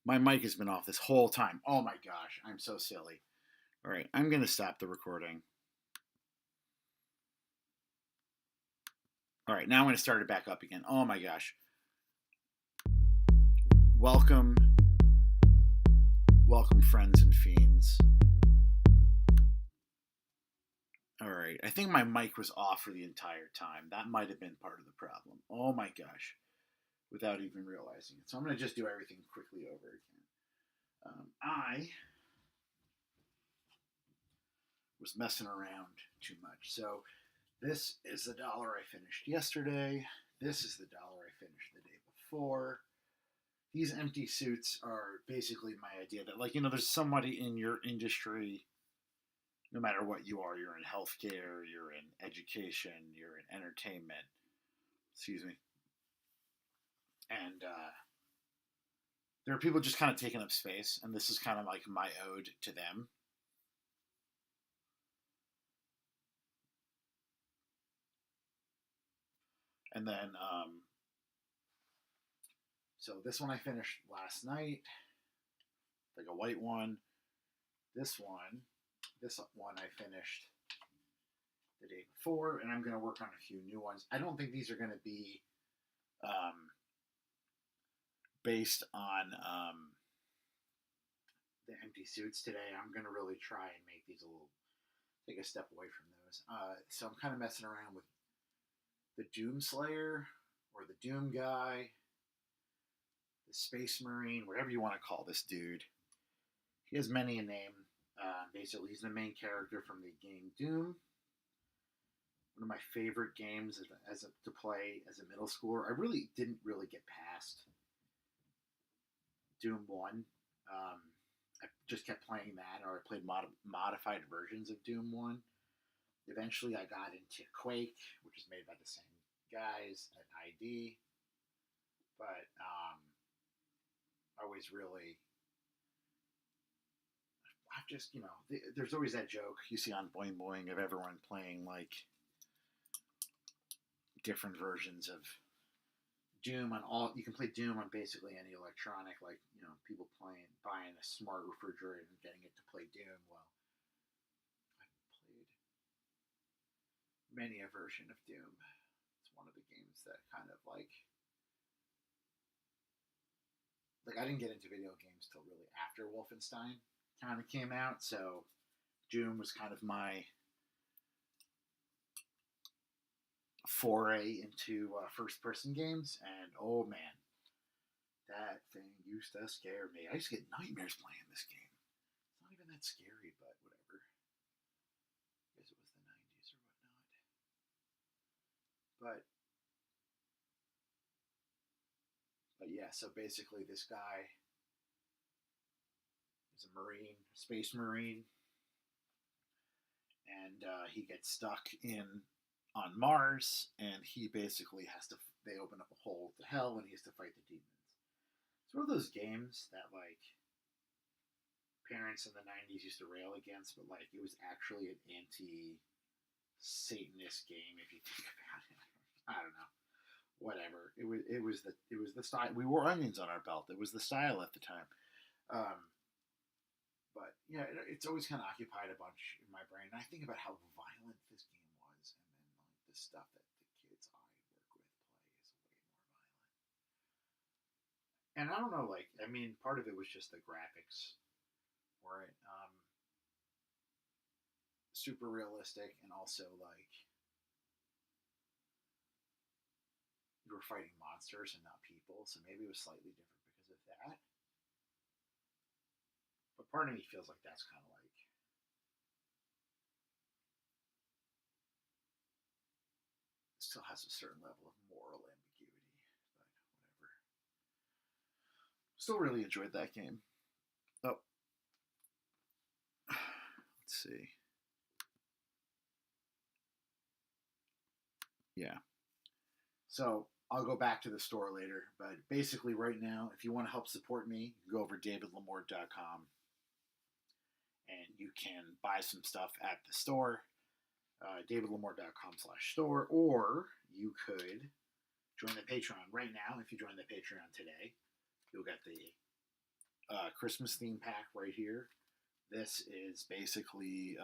My mic has been off this whole time. Oh my gosh, I'm so silly. All right, I'm going to stop the recording. All right, now I'm going to start it back up again. Oh my gosh. Welcome, friends and fiends. All right, I think my mic was off for the entire time. That might have been part of the problem. Oh my gosh, without even realizing it. So I'm going to just do everything quickly over again. I was messing around too much. So this is the dollar I finished yesterday. This is the dollar I finished the day before. These empty suits are basically my idea that, like, there's somebody in your industry, no matter what you are, you're in healthcare, you're in education, you're in entertainment, excuse me, and there are people just kind of taking up space, and this is kind of like my ode to them. And then, so this one I finished last night, like a white one. This one, I finished the day before, and I'm going to work on a few new ones. I don't think these are going to be based on the empty suits today. I'm going to really try and make these take a step away from those. So I'm kind of messing around with the Doom Slayer or the Doom Guy, the Space Marine, whatever you want to call this dude. He has many a name. Basically, he's the main character from the game Doom. One of my favorite games to play as a middle schooler. I really didn't really get past Doom 1. I just kept playing that, or I played modified versions of Doom 1. Eventually, I got into Quake, which is made by the same guys at ID. But I was really. I've just, there's always that joke you see on Boing Boing of everyone playing, like, different versions of Doom on all. You can play Doom on basically any electronic, like, people buying a smart refrigerator and getting it to play Doom. Well, I've played many a version of Doom. It's one of the games that kind of like I didn't get into video games till really after Wolfenstein kind of came out, so Doom was kind of my foray into first-person games, and oh man, that thing used to scare me. I used to get nightmares playing this game. It's not even that scary, but whatever. I guess it was the 90s or whatnot. But yeah, so basically this guy is a Marine, a Space Marine, and he gets stuck on Mars, and he basically has to. They open up a hole to hell, and he has to fight the demons. It's one of those games that, like, parents in the '90s used to rail against, but like it was actually an anti-Satanist game if you think about it. I don't know. Whatever. It was the style. We wore onions on our belt. It was the style at the time. Um, but yeah, it's always kind of occupied a bunch in my brain. And I think about how violent this game was, and then like the stuff that the kids I work with play is way more violent. And I don't know, like, I mean, part of it was just the graphics were super realistic, and also like you were fighting monsters and not people, so maybe it was slightly different because of that. But part of me feels like that's kind of like still has a certain level of moral ambiguity, but whatever. Still really enjoyed that game. Oh, let's see. Yeah. So I'll go back to the store later, but basically, right now, if you want to help support me, go over to davidlamorte.com and you can buy some stuff at the store, davidlamorte.com/store, or you could join the Patreon right now. If you join the Patreon today, you'll get the Christmas theme pack right here. This is basically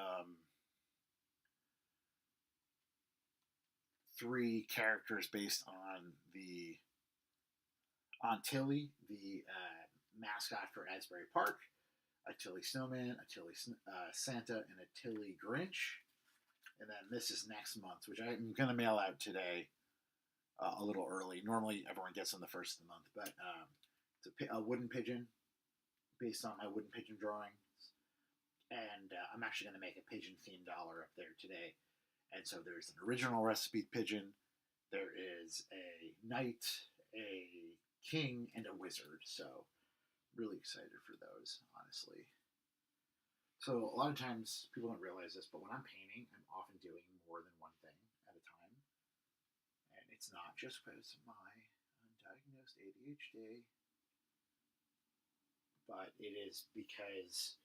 3 characters based on Tilly, the mascot for Asbury Park, a Tilly Snowman, a Tilly Santa, and a Tilly Grinch. And then this is next month, which I'm going to mail out today a little early. Normally, everyone gets them the first of the month, but it's a wooden pigeon based on my wooden pigeon drawings. And I'm actually going to make a pigeon-themed dollar up there today. And so there's an original recipe pigeon. There is a knight, a king, and a wizard. So really excited for those, honestly. So a lot of times people don't realize this, but when I'm painting, I'm often doing more than one thing at a time. And it's not just because of my undiagnosed ADHD, but it is because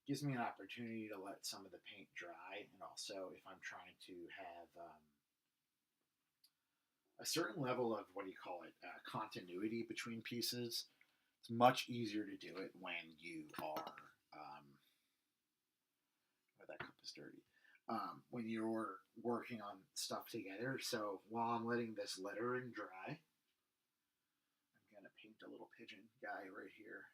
it gives me an opportunity to let some of the paint dry. And also if I'm trying to have a certain level of, what do you call it, continuity between pieces, it's much easier to do it when you are, that cup is dirty, when you're working on stuff together. So while I'm letting this lettering dry, I'm going to paint a little pigeon guy right here.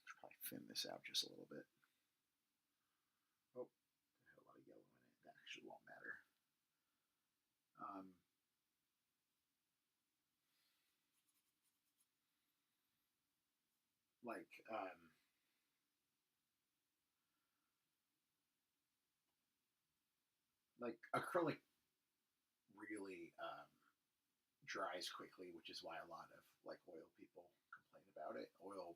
Should probably thin this out just a little bit. Oh, I had a lot of yellow in it. That actually won't matter. Like acrylic really dries quickly, which is why a lot of like oil people complain about it. Oil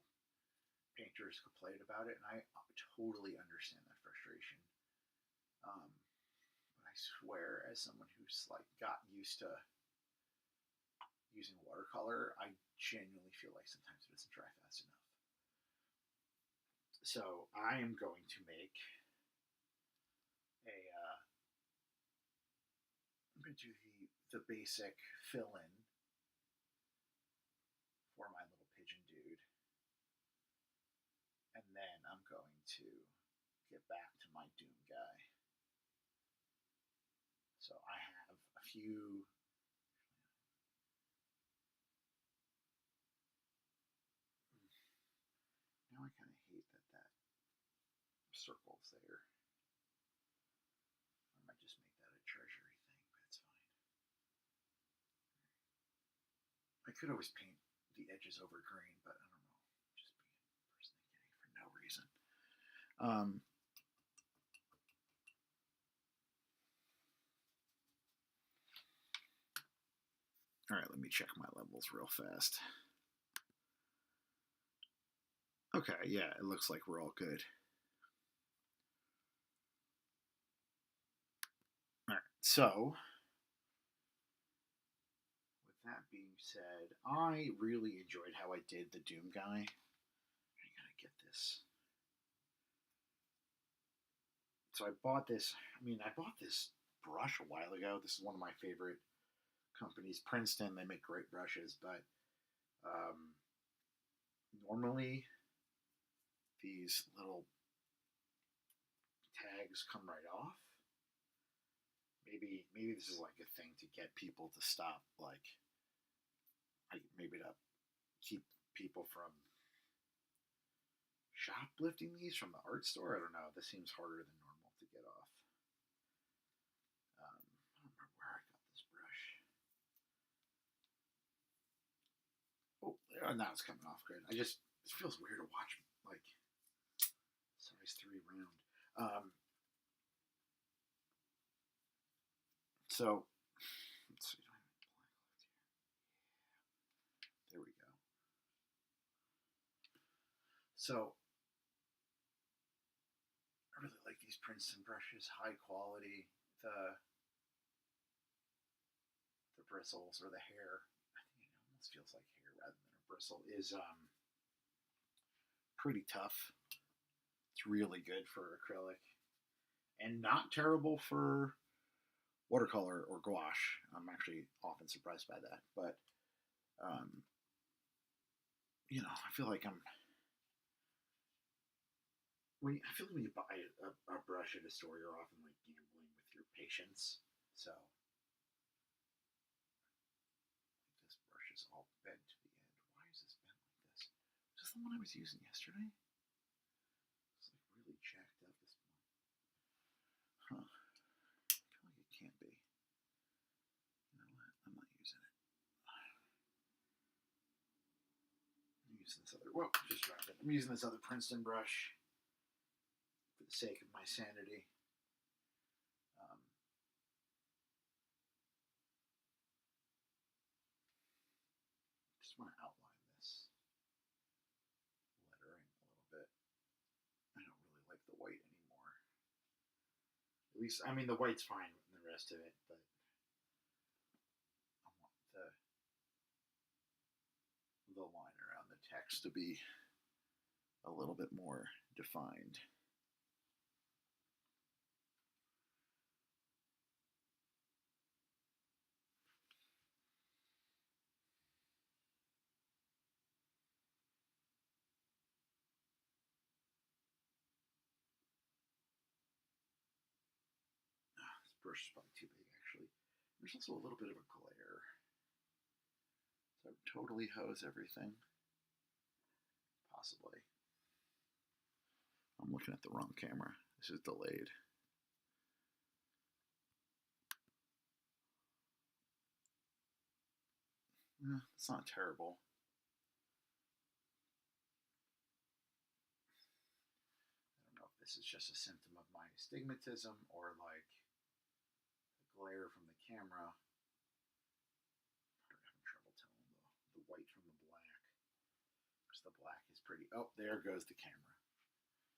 painters complain about it, and I totally understand that frustration. But I swear, as someone who's like got used to using watercolor, I genuinely feel like sometimes it doesn't dry fast enough. So I am going to make I'm going to do the basic fill-in for my little pigeon dude. And then I'm going to get back to my Doom guy. So I have a few. Now I kind of hate that circle's there. I might just make that a treasury thing, but it's fine. I could always paint the edges over green, but I don't know. Just being persnickety for no reason. All right, let me check my levels real fast. Okay, yeah, it looks like we're all good. All right, so with that being said, I really enjoyed how I did the Doom guy. I gotta get this. So I bought this. I bought this brush a while ago. This is one of my favorite companies, Princeton. They make great brushes, but normally these little tags come right off. Maybe this is like a thing to get people to stop, like maybe to keep people from shoplifting these from the art store. I don't know. This seems harder than normal to get off. I don't remember where I got this brush. Oh, now it's coming off good. It feels weird to watch like size 3 round. So let's see. There we go. So I really like these Princeton brushes, high quality. The bristles or the hair, I think it almost feels like hair rather than a bristle, is pretty tough. It's really good for acrylic and not terrible for watercolor or gouache. I'm actually often surprised by that, but Um, I feel like I feel like when you buy a brush at a store, you're often like gambling with your patience. So this brush is all bent to the end. Why is this bent like this? Is this the one I was using yesterday? It's like really jacked up this one. Huh. I feel like it can't be. You know what? I'm not using it. I'm using this other. Whoa, just dropped it. I'm using this other Princeton brush for the sake of my sanity. Um, just want to outline this lettering a little bit. I don't really like the white anymore. At least, I mean, the white's fine in the rest of it, but I want the line around the text to be a little bit more defined. This brush is probably too big, actually. There's also a little bit of a glare. So I would totally hose everything. Possibly. I'm looking at the wrong camera. This is delayed. It's not terrible. I don't know if this is just a symptom of my astigmatism or like the glare from the camera. I'm having trouble telling the white from the black. Because the black is pretty. Oh, there goes the camera.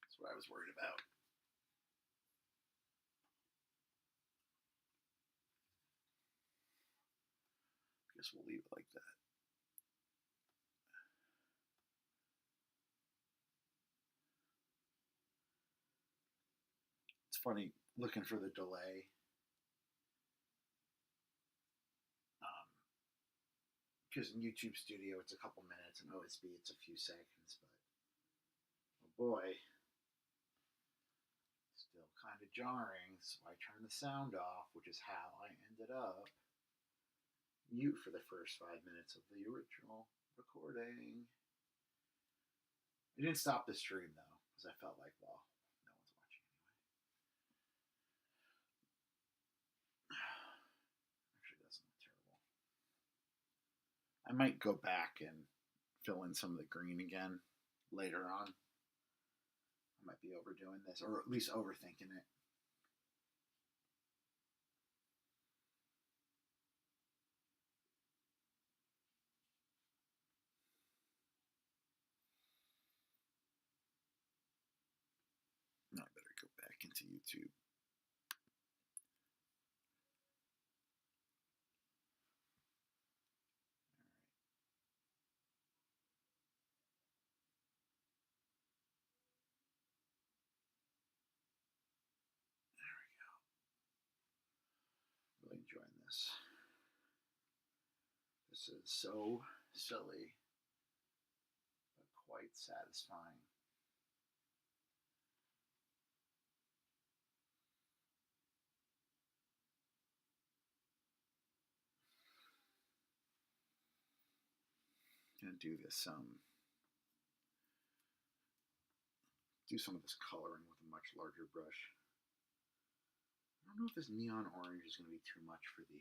That's what I was worried about. I guess we'll leave it like that. It's funny looking for the delay. Because in YouTube Studio it's a couple minutes, and OSB it's a few seconds. But oh boy, still kind of jarring. So I turned the sound off, which is how I ended up mute for the first 5 minutes of the original recording. It didn't stop the stream though, because I felt like, well, no one's watching anyway. Actually, that's not terrible. I might go back and fill in some of the green again later on. I might be overdoing this, or at least overthinking it. I better go back into YouTube. Really enjoying this. This is so silly, but quite satisfying. I'm gonna do this do some of this coloring with a much larger brush. I don't know if this neon orange is going to be too much for the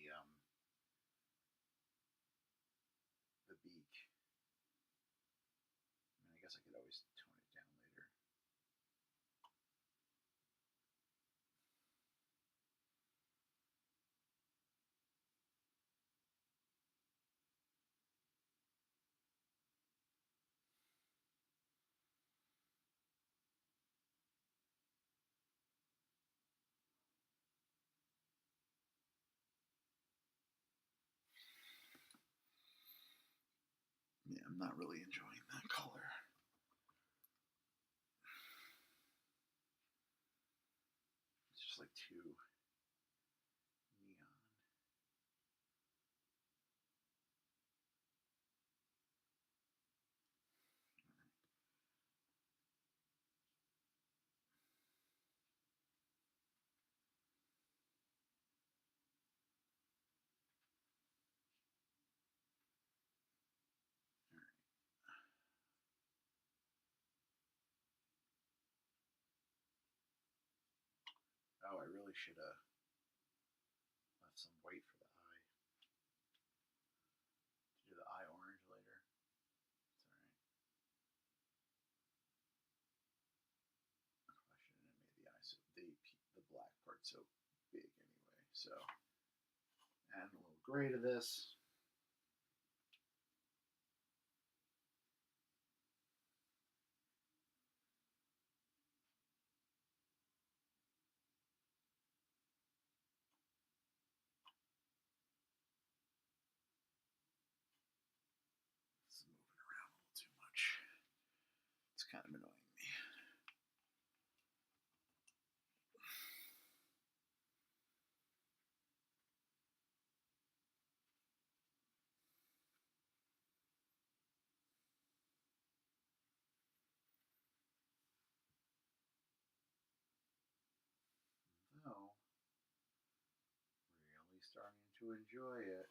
beak. I mean, I guess I could always tone it down later. Yeah, I'm not really enjoying that color. It's just like too neon. probably should have left some white for the eye. To do the eye orange later. It's alright. I probably shouldn't have made the eye so the black part so big anyway. So add a little gray to this. It's moving around a little too much. It's kind of annoying me. Though, really starting to enjoy it.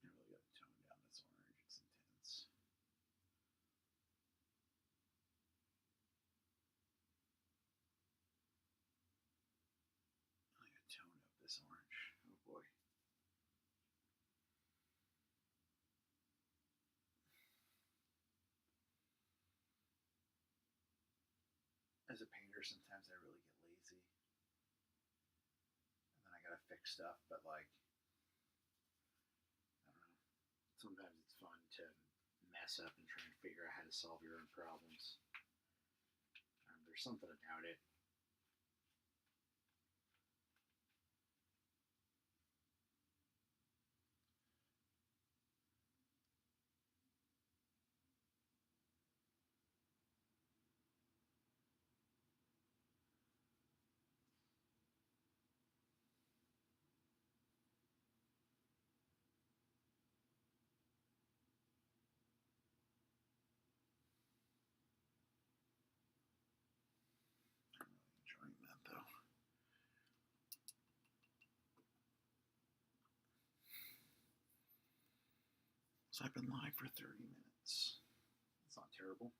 I really got to tone down this orange. It's intense. I got to tone up this orange. Oh boy. As a painter, sometimes I really get lazy. And then I gotta fix stuff, but like, I don't know. Sometimes it's fun to mess up and try and figure out how to solve your own problems. There's something about it. I'm really enjoying that though. So I've been live for 30 minutes. It's not terrible.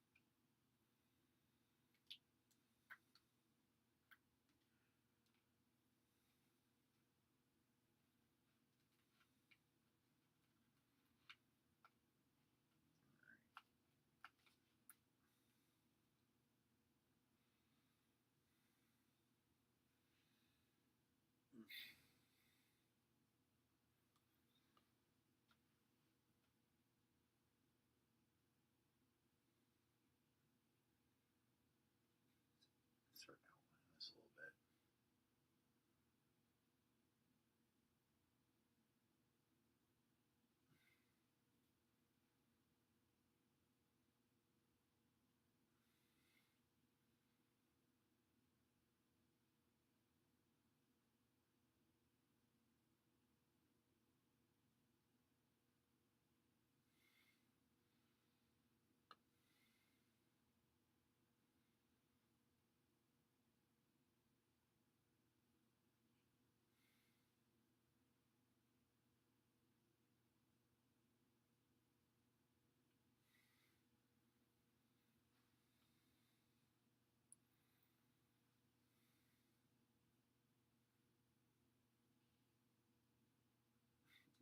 Start outlining this a little bit.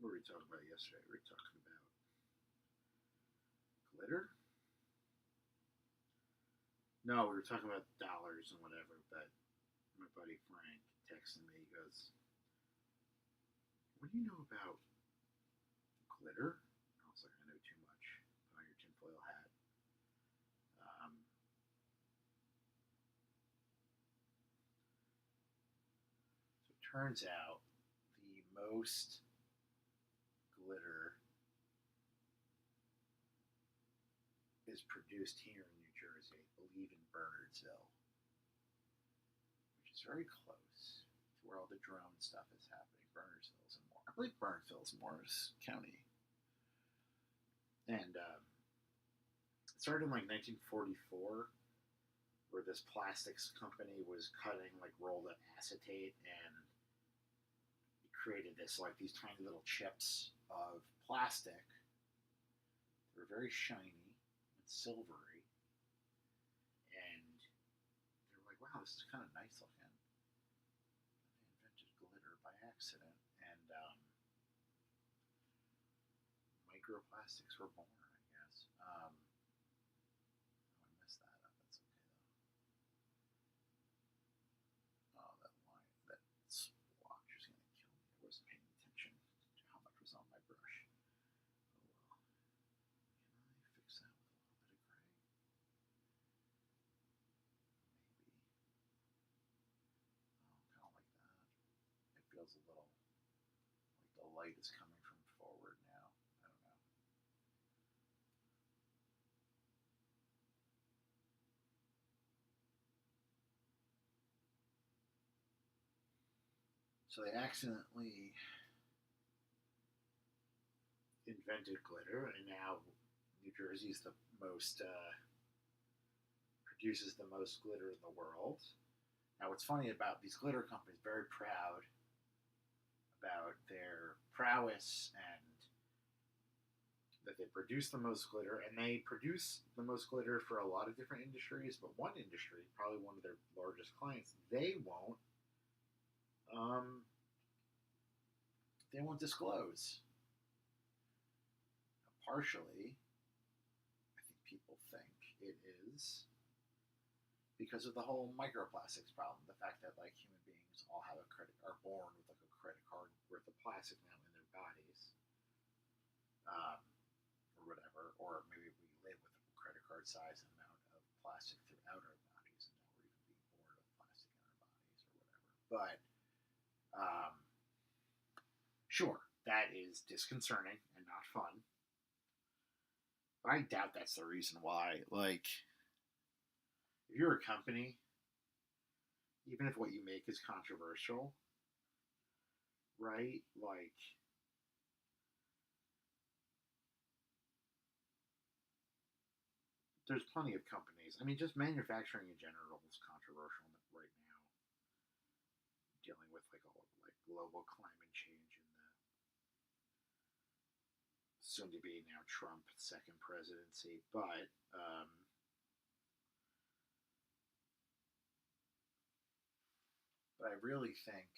What were we talking about yesterday? We were talking about glitter? No, we were talking about dollars and whatever, but my buddy Frank texted me. He goes, "What do you know about glitter?" I was like, "I know too much. Put on your tinfoil hat." turns out the most glitter is produced here in New Jersey, I believe in Bernardsville, which is very close to where all the drone stuff is happening. Bernardsville's in Morris. I believe Bernardsville's Morris County. And it started in like 1944, where this plastics company was cutting like rolled up acetate and created these tiny little chips of plastic. They were very shiny and silvery, and they were like, "Wow, this is kind of nice looking." And they invented glitter by accident, and microplastics were born, I guess. Oh, I messed that up. That's okay though. Oh, that line, that splotch is gonna kill me. I wasn't paying attention to how much was on my brush. Oh well. Can I fix that with a little bit of gray? Maybe. Oh, kind of like that. It feels a little like the light is coming from forward now. I don't know. So they accidentally invented glitter, and now New Jersey is the most produces the most glitter in the world. Now, what's funny about these glitter companies? Very proud about their prowess and that they produce the most glitter, and they produce the most glitter for a lot of different industries. But one industry, probably one of their largest clients, um, they won't disclose. Partially, I think people think it is because of the whole microplastics problem. The fact that like human beings all have are born with like a credit card worth of plastic now in their bodies, um, or whatever, or maybe we live with a credit card size amount of plastic throughout our bodies, and now we're even being born with plastic in our bodies or whatever. But sure, that is disconcerting and not fun. But I doubt that's the reason why. Like, if you're a company, even if what you make is controversial, right? Like, there's plenty of companies. I mean, just manufacturing in general is controversial right now, dealing with like all of like global climate change and the soon to be now Trump second presidency. But I really think,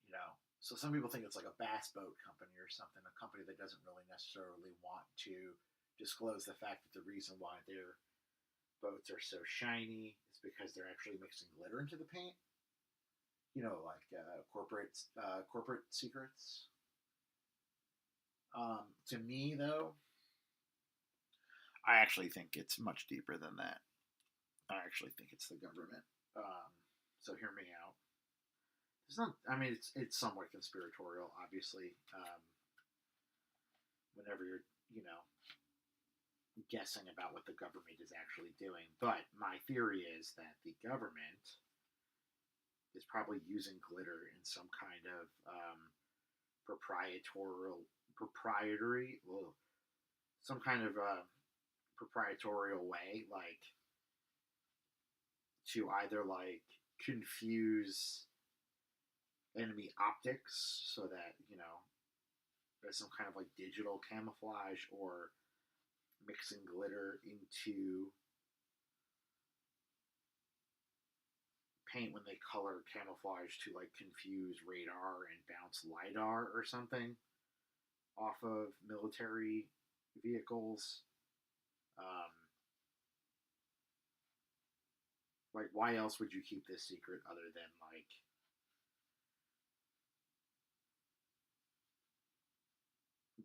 you know, so some people think it's like a bass boat company or something, a company that doesn't really necessarily want to disclose the fact that the reason why their boats are so shiny is because they're actually mixing glitter into the paint. You know, like corporate secrets. To me, though, I actually think it's much deeper than that. I actually think it's the government. Um, so hear me out. It's not. I mean, it's somewhat conspiratorial, obviously. Whenever you're, you know, guessing about what the government is actually doing, but my theory is that the government is probably using glitter in some kind of proprietorial proprietary well, some kind of proprietorial way, like to either like confuse enemy optics so that there's some kind of like digital camouflage, or mixing glitter into paint when they color camouflage to like confuse radar and bounce lidar or something off of military vehicles. Um, like, why else would you keep this secret other than like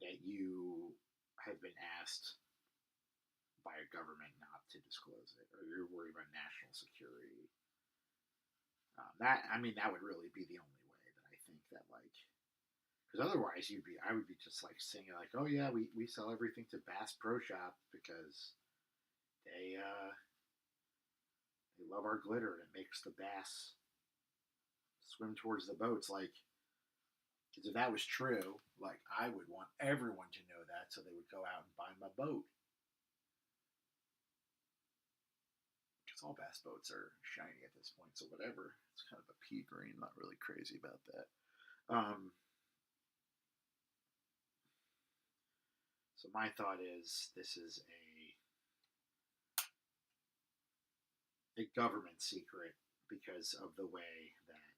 that you have been asked by a government not to disclose it, or you're worried about national security? That would really be the only way that I think that like, because otherwise I would be just like saying like, oh yeah, we sell everything to Bass Pro Shop because they they love our glitter and it makes the bass swim towards the boats. Like, because if that was true, like I would want everyone to know that so they would go out and buy my boat. Because all bass boats are shiny at this point, so whatever. It's kind of a pea green. Not really crazy about that. Um, so my thought is this is a government secret because of the way that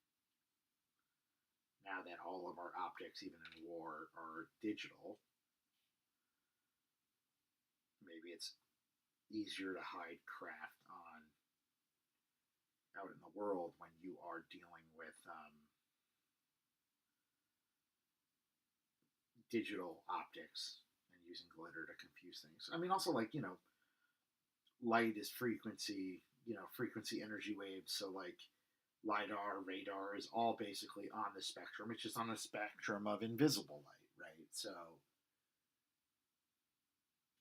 now that all of our optics, even in war, are digital, maybe it's easier to hide craft on out in the world when you are dealing with digital optics and using glitter to confuse things. I mean, also like light is frequency, frequency energy waves. So like lidar, radar is all basically on the spectrum. It's just on the spectrum of invisible light, right? So,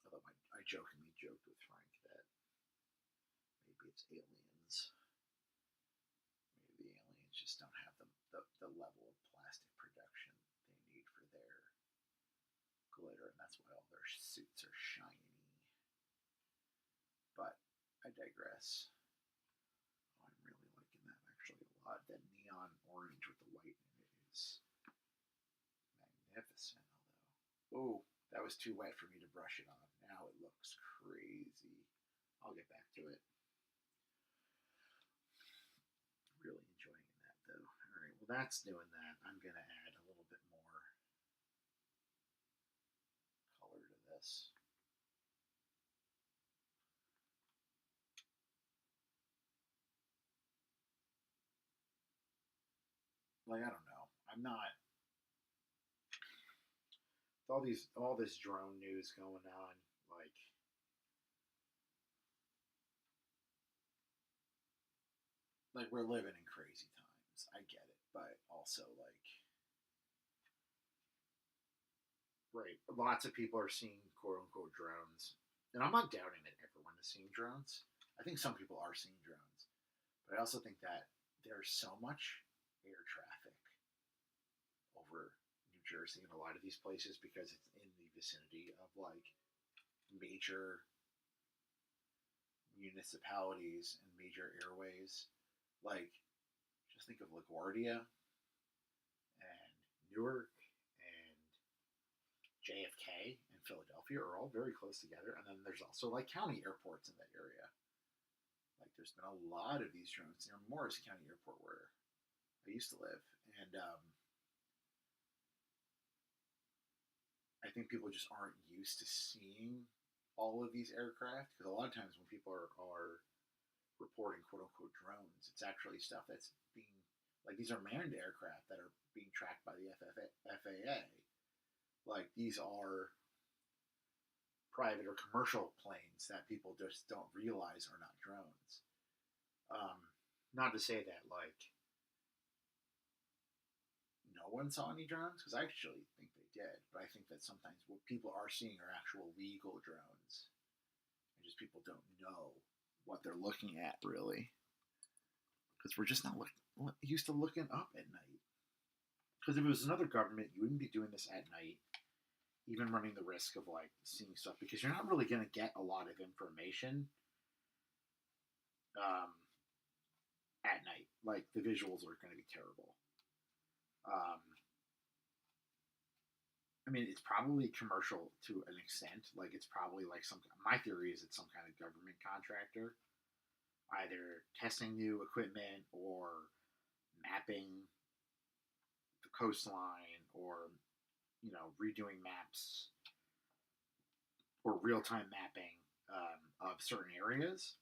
although I jokingly joked with Frank that maybe it's aliens. Maybe the aliens just don't have the level of plastic production they need for their glitter, and that's why all their suits are shiny. But I digress. Oh, I'm really liking that actually a lot. That neon orange with the white in it is magnificent. Although, oh, that was too wet for me to brush it on. Now it looks crazy. I'll get back to it. Really enjoying that though. All right, well that's doing that. I'm gonna add a little bit more color to this. Like I don't know. I'm not all this drone news going on. Like we're living in crazy times. I get it, but also like right, lots of people are seeing quote unquote drones, and I'm not doubting that everyone is seeing drones. I think some people are seeing drones, but I also think that there's so much air traffic over New Jersey and a lot of these places because it's in the vicinity of like major municipalities and major airways. Like, just think of LaGuardia and Newark and JFK and Philadelphia are all very close together. And then there's also like county airports in that area. Like, there's been a lot of these drones near Morris County Airport where I used to live. And I think people just aren't used to seeing all of these aircraft because a lot of times when people are reporting quote unquote drones, it's actually stuff that's being like these are manned aircraft that are being tracked by the FAA. Like these are private or commercial planes that people just don't realize are not drones. Um, Not to say that like no one saw any drones because I actually think they did, but I think that sometimes what people are seeing are actual legal drones, and just people don't know what they're looking at really because we're just not used to looking up at night. Because if it was another government, you wouldn't be doing this at night, even running the risk of like seeing stuff because you're not really going to get a lot of information um, at night. Like the visuals are going to be terrible. Um, I mean, it's probably commercial to an extent. Like it's probably like some. My theory is it's some kind of government contractor, either testing new equipment or mapping the coastline or redoing maps or real time mapping of certain areas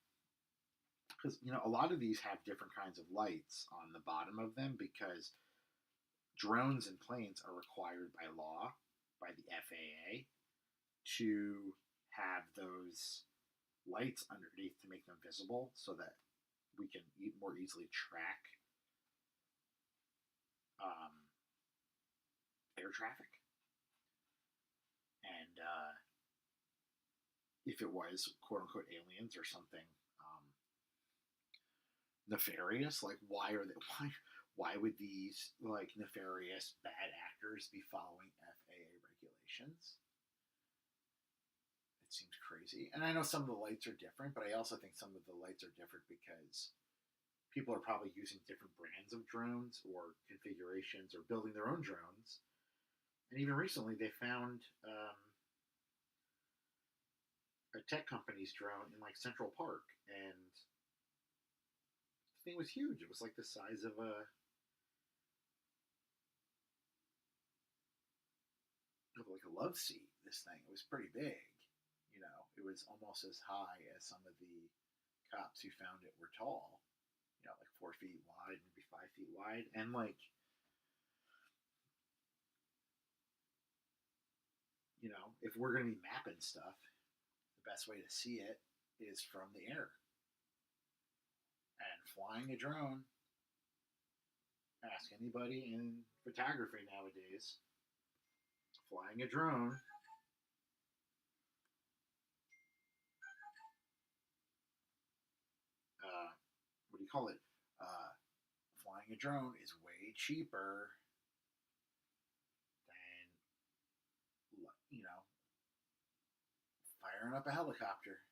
because a lot of these have different kinds of lights on the bottom of them because drones and planes are required by law by the FAA to have those lights underneath to make them visible so that we can more easily track traffic. And if it was quote unquote aliens or something nefarious, like why would these like nefarious bad actors be following FAA regulations? It seems crazy. And I know some of the lights are different, but I also think some of the lights are different because people are probably using different brands of drones or configurations or building their own drones. And even recently, they found a tech company's drone in like Central Park, and the thing was huge. It was like the size of like a love seat. This thing, it was pretty big. You know, it was almost as high as some of the cops who found it were tall. You know, like 4 feet wide, maybe 5 feet wide, and like you know, if we're going to be mapping stuff, the best way to see it is from the air. And flying a drone, ask anybody in photography nowadays, flying a drone what do you call it? Uh, Flying a drone is way cheaper than you know firing up a helicopter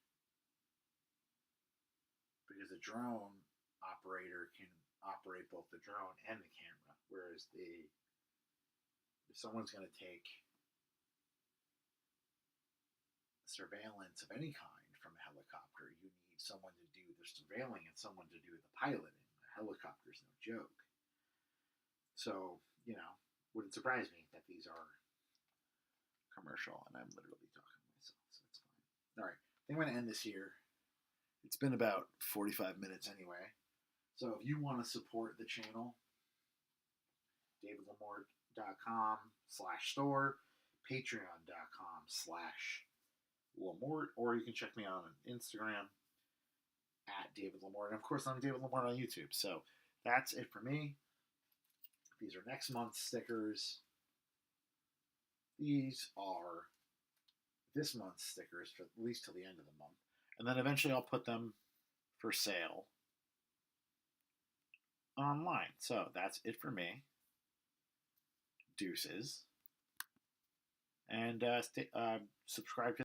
because a drone operator can operate both the drone and the camera, whereas the if someone's going to take surveillance of any kind from a helicopter, you need someone to do the surveilling and someone to do the piloting. A helicopter's no joke. So, you know, wouldn't surprise me that these are commercial, and I'm literally talking to myself, so it's fine. All right, I think I'm going to end this here. It's been about 45 minutes anyway. So if you want to support the channel, davidlamorte.com/store, patreon.com/Lamorte, or you can check me out on Instagram at David LaMorte. And of course, I'm David LaMorte on YouTube. So that's it for me. These are next month's stickers. These are this month's stickers for at least till the end of the month. And then eventually I'll put them for sale online. So that's it for me. Deuces. And subscribe to